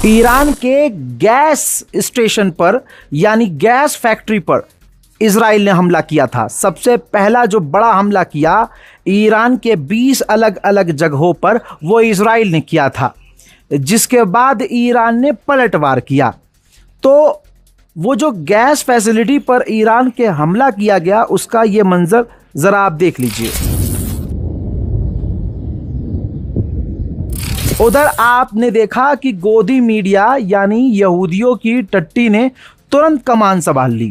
Iran के gas station पर यानी गैस फैक्ट्री पर इजराइल ने हमला किया था। सबसे पहला जो बड़ा हमला किया ईरान के 20 अलग अलग जगहों पर वो इजराइल ने किया था, जिसके बाद ईरान ने पलटवार किया। तो वो जो गैस फैसिलिटी पर ईरान के हमला किया गया उसका ये मंजर ज़रा आप देख लीजिए। उधर आपने देखा कि गोदी मीडिया यानी यहूदियों की टट्टी ने तुरंत कमान संभाल ली।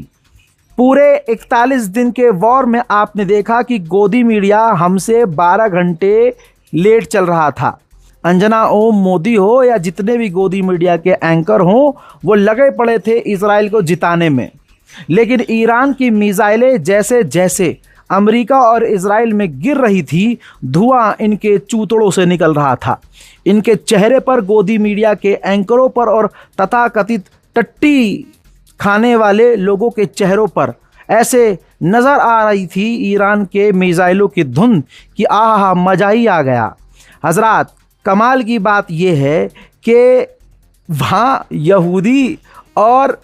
पूरे 41 दिन के वॉर में आपने देखा कि गोदी मीडिया हमसे 12 घंटे लेट चल रहा था। अंजना ओम मोदी हो या जितने भी गोदी मीडिया के एंकर हों, वो लगे पड़े थे इजराइल को जिताने में। लेकिन ईरान की मिसाइलें जैसे जैसे अमेरिका और इजराइल में गिर रही थी, धुआं इनके चूतड़ों से निकल रहा था। इनके चेहरे पर, गोदी मीडिया के एंकरों पर और तथाकथित टट्टी खाने वाले लोगों के चेहरों पर ऐसे नज़र आ रही थी ईरान के मिसाइलों की धुन कि आहा मज़ा ही आ गया। हजरात, कमाल की बात यह है कि वहाँ यहूदी और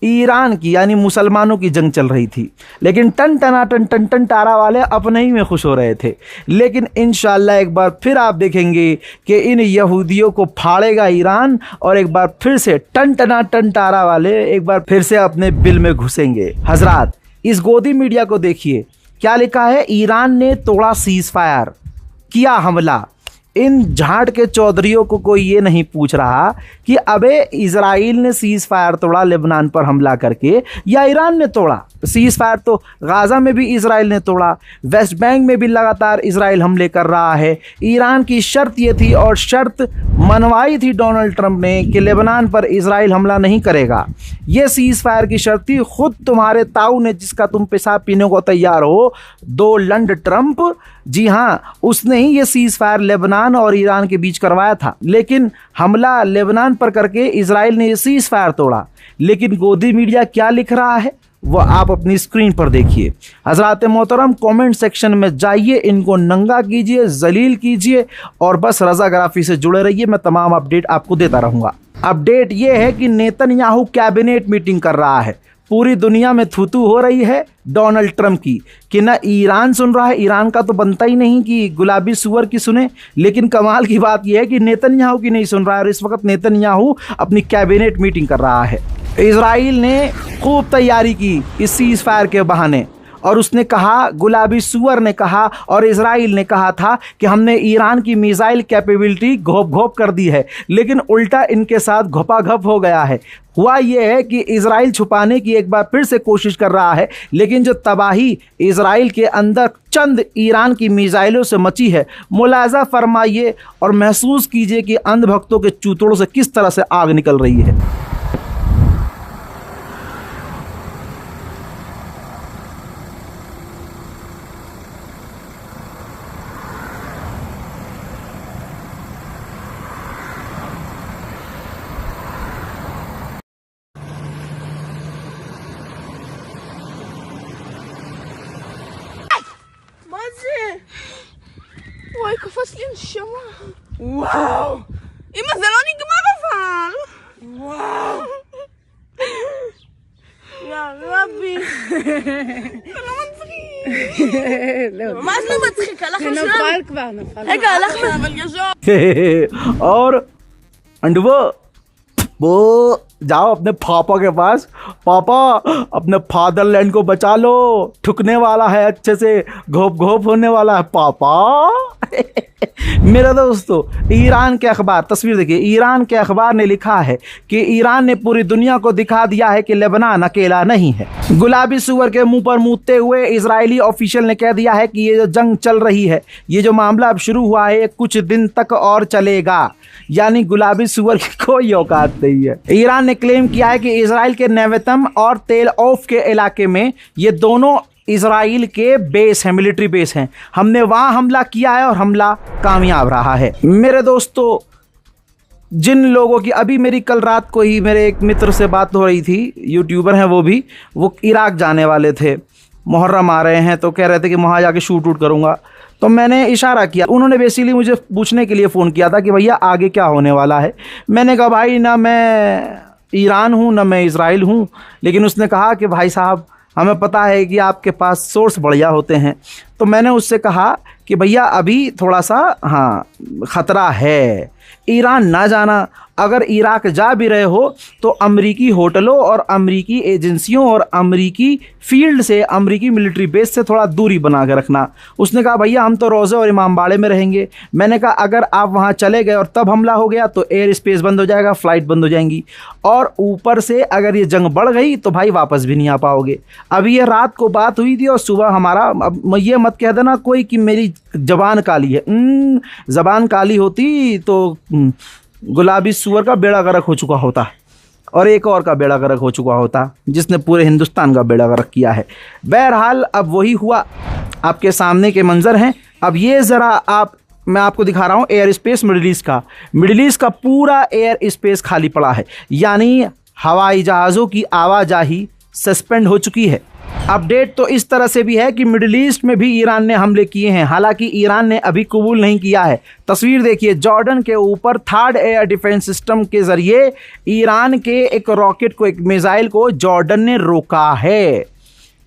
ईरान की यानी मुसलमानों की जंग चल रही थी, लेकिन टन टन टारा वाले अपने ही में खुश हो रहे थे। लेकिन इंशाल्लाह एक बार फिर आप देखेंगे कि इन यहूदियों को फाड़ेगा ईरान और एक बार फिर से टन टारा वाले एक बार फिर से अपने बिल में घुसेंगे। हजरात, इस गोदी मीडिया को देखिए, क्या लिखा है? ईरान ने तोड़ा सीज फायर, किया हमला। इन झाड़ के चौधरियों को कोई ये नहीं पूछ रहा कि अबे इजराइल ने सीज फायर तोड़ा लेबनान पर हमला करके या ईरान ने तोड़ा। सीज फायर तो गाज़ा में भी इजराइल ने तोड़ा, वेस्ट बैंक में भी लगातार इजराइल हमले कर रहा है। ईरान की शर्त ये थी और शर्त मनवाई थी डोनाल्ड ट्रंप ने कि लेबनान पर इजराइल हमला नहीं करेगा। ये सीज फायर की शर्त थी। खुद तुम्हारे ताऊ ने, जिसका तुम पेशाब पीने को तैयार हो, डोनाल्ड ट्रंप, जी हाँ, उसने ही ये सीज फायर लेबनान और ईरान के बीच करवाया था। लेकिन हमला लेबनान पर करके इजराइल ने ये सीज फायर तोड़ा। लेकिन गोदी मीडिया क्या लिख रहा है वो आप अपनी स्क्रीन पर देखिए। हजरात मोहतरम, कमेंट सेक्शन में जाइए, इनको नंगा कीजिए, जलील कीजिए और बस रज़ाग्राफी से जुड़े रहिए। मैं तमाम अपडेट आपको देता रहूँगा। अपडेट ये है कि नेतन्याहू कैबिनेट मीटिंग कर रहा है। पूरी दुनिया में थूथू हो रही है डोनाल्ड ट्रंप की कि ना ईरान सुन रहा है। ईरान का तो बनता ही नहीं कि गुलाबी सुअर की सुने, लेकिन कमाल की बात यह है कि नेतन्याहू की नहीं सुन रहा है। और इस वक्त नेतन्याहू अपनी कैबिनेट मीटिंग कर रहा है। इजराइल ने खूब तैयारी की इस सीज फायर के बहाने, और उसने कहा, गुलाबी सुअर ने कहा और इजराइल ने कहा था कि हमने ईरान की मिसाइल कैपेबिलिटी घोप घोप कर दी है, लेकिन उल्टा इनके साथ घोपाघप हो गया है। हुआ यह है कि इजराइल छुपाने की एक बार फिर से कोशिश कर रहा है, लेकिन जो तबाही इजराइल के अंदर चंद ईरान की मिसाइलों से मची है, मुलाजा फरमाइए और महसूस कीजिए कि अंधभक्तों के चूतड़ों से किस तरह से आग निकल रही है। וואי, קפץ לי נשמה. וואו. אמא, זה לא נגמר אבל. וואו. יא רבי. זה לא מצחיק. ממש לא מצחיק, הלך לשם. זה נפל כבר, נפל. רגע, הלך אבל ישר. और अंडुआ, वो जाओ अपने पापा के पास। पापा, अपने फादरलैंड को बचा लो, ठुकने वाला है, अच्छे से घोप घोप होने वाला है पापा। मेरे दोस्तों, ईरान के अखबार, तस्वीर देखिए, ईरान के अखबार ने लिखा है कि ईरान ने पूरी दुनिया को दिखा दिया है कि लेबनान अकेला नहीं है। गुलाबी सुअर के मुंह पर मूतते हुए इजरायली ऑफिशियल ने कह दिया है कि ये जो जंग चल रही है, ये जो मामला अब शुरू हुआ है, कुछ दिन तक और चलेगा। यानी गुलाबी सुअर की कोई औकात नहीं है। ईरान ने क्लेम किया है कि इजराइल के नेवेतम और तेल ओफ के इलाके में, ये दोनों इजराइल के बेस हैं, मिलिट्री बेस हैं, हमने वहां हमला किया है और हमला कामयाब रहा है। मेरे दोस्तों, जिन लोगों की, अभी मेरी कल रात को ही मेरे एक मित्र से बात हो रही थी, यूट्यूबर हैं वो इराक जाने वाले थे, मुहर्रम आ रहे हैं तो कह रहे थे कि वहाँ जाके शूट करूँगा। तो मैंने इशारा किया। उन्होंने बेसिकली मुझे पूछने के लिए फ़ोन किया था कि भैया आगे क्या होने वाला है। मैंने कहा भाई ना मैं ईरान हूँ ना मैं इज़राइल हूँ। लेकिन उसने कहा कि भाई साहब हमें पता है कि आपके पास सोर्स बढ़िया होते हैं। तो मैंने उससे कहा कि भैया अभी थोड़ा सा ख़तरा है, ईरान ना जाना। अगर इराक जा भी रहे हो तो अमरीकी होटलों और अमरीकी एजेंसियों और अमरीकी फील्ड से, अमरीकी मिलिट्री बेस से थोड़ा दूरी बना के रखना। उसने कहा भैया हम तो रोज़े और इमामबाड़े में रहेंगे। मैंने कहा अगर आप वहाँ चले गए और तब हमला हो गया तो एयर स्पेस बंद हो जाएगा, फ़्लाइट बंद हो जाएंगी, और ऊपर से अगर ये जंग बढ़ गई तो भाई वापस भी नहीं आ पाओगे। अभी ये रात को बात हुई थी और सुबह हमारा, अब ये मत कह देना कोई कि मेरी ज़बान काली है। ज़बान काली होती तो गुलाबी सुअर का बेड़ा गर्क हो चुका होता और एक और का बेड़ा गर्क हो चुका होता जिसने पूरे हिंदुस्तान का बेड़ा गर्क किया है। बहरहाल अब वही हुआ, आपके सामने के मंजर हैं। अब ये ज़रा मैं आपको दिखा रहा हूँ एयर स्पेस मिडिल ईस्ट का पूरा एयर स्पेस खाली पड़ा है, यानी हवाई जहाज़ों की आवाजाही सस्पेंड हो चुकी है। अपडेट तो इस तरह से भी है कि मिडिल ईस्ट में भी ईरान ने हमले किए हैं, हालांकि ईरान ने अभी कबूल नहीं किया है। तस्वीर देखिए, जॉर्डन के ऊपर थर्ड एयर डिफेंस सिस्टम के ज़रिए ईरान के एक रॉकेट को, एक मिसाइल को जॉर्डन ने रोका है।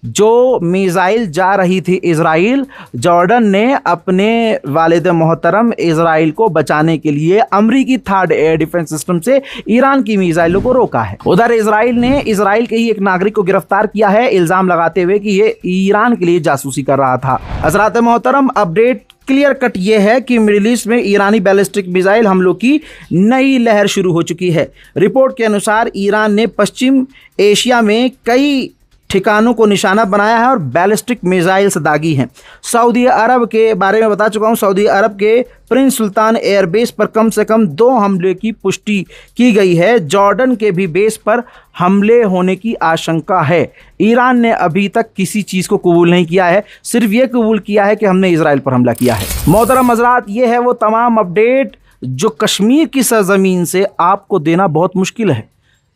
जो मिसाइल जा रही थी इज़राइल, जॉर्डन ने अपने वालिद मोहतरम इज़राइल को बचाने के लिए अमरीकी थर्ड एयर डिफेंस सिस्टम से ईरान की मिसाइलों को रोका है। उधर इज़राइल ने इज़राइल के ही एक नागरिक को गिरफ्तार किया है, इल्ज़ाम लगाते हुए कि ये ईरान के लिए जासूसी कर रहा था। हज़रात मोहतरम, अपडेट क्लियर कट ये है कि मिडिल ईस्ट में ईरानी बैलिस्टिक मिसाइल हमलों की नई लहर शुरू हो चुकी है। रिपोर्ट के अनुसार ईरान ने पश्चिम एशिया में कई ठिकानों को निशाना बनाया है और बैलिस्टिक मिसाइल्स दागी हैं। सऊदी अरब के बारे में बता चुका हूं। सऊदी अरब के प्रिंस सुल्तान एयरबेस पर कम से कम 2 हमले की पुष्टि की गई है। जॉर्डन के भी बेस पर हमले होने की आशंका है। ईरान ने अभी तक किसी चीज़ को कबूल नहीं किया है, सिर्फ ये कबूल किया है कि हमने इजराइल पर हमला किया है। मोहतरम हज़रात, ये है वो तमाम अपडेट जो कश्मीर की सरजमीन से आपको देना बहुत मुश्किल है,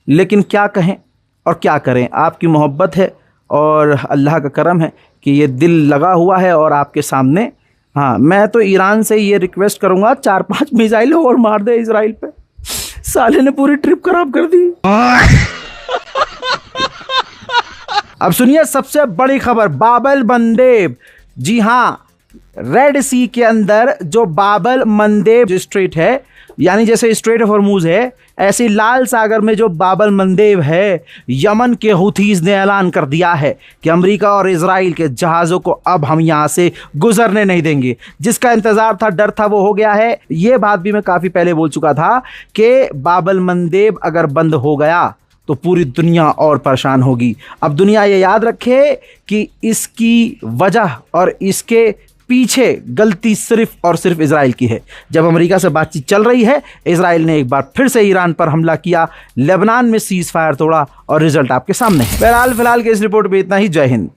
लेकिन क्या कहें और क्या करें। आपकी मोहब्बत है और अल्लाह का करम है कि ये दिल लगा हुआ है और आपके सामने। मैं तो ईरान से ये रिक्वेस्ट करूंगा 4-5 मिसाइल और मार दे इजराइल पे। साले ने पूरी ट्रिप खराब कर दी। अब सुनिए सबसे बड़ी खबर, बाबल मंदेब। जी हाँ, रेड सी के अंदर जो बाबल मंदेब स्ट्रेट है, यानी जैसे स्ट्रेट ऑफ हॉर्मूज है, ऐसे लाल सागर में जो बाबल मंदेब है, यमन के हुथीज ने ऐलान कर दिया है कि अमेरिका और इजराइल के जहाज़ों को अब हम यहाँ से गुजरने नहीं देंगे। जिसका इंतज़ार था, डर था, वो हो गया है। ये बात भी मैं काफ़ी पहले बोल चुका था कि बाबल मंदेब अगर बंद हो गया तो पूरी दुनिया और परेशान होगी। अब दुनिया ये याद रखे कि इसकी वजह और इसके पीछे गलती सिर्फ और सिर्फ इजराइल की है। जब अमेरिका से बातचीत चल रही है, इजराइल ने एक बार फिर से ईरान पर हमला किया, लेबनान में सीज फायर तोड़ा और रिजल्ट आपके सामने है। बहरहाल फिलहाल के इस रिपोर्ट में इतना ही। जय हिंद।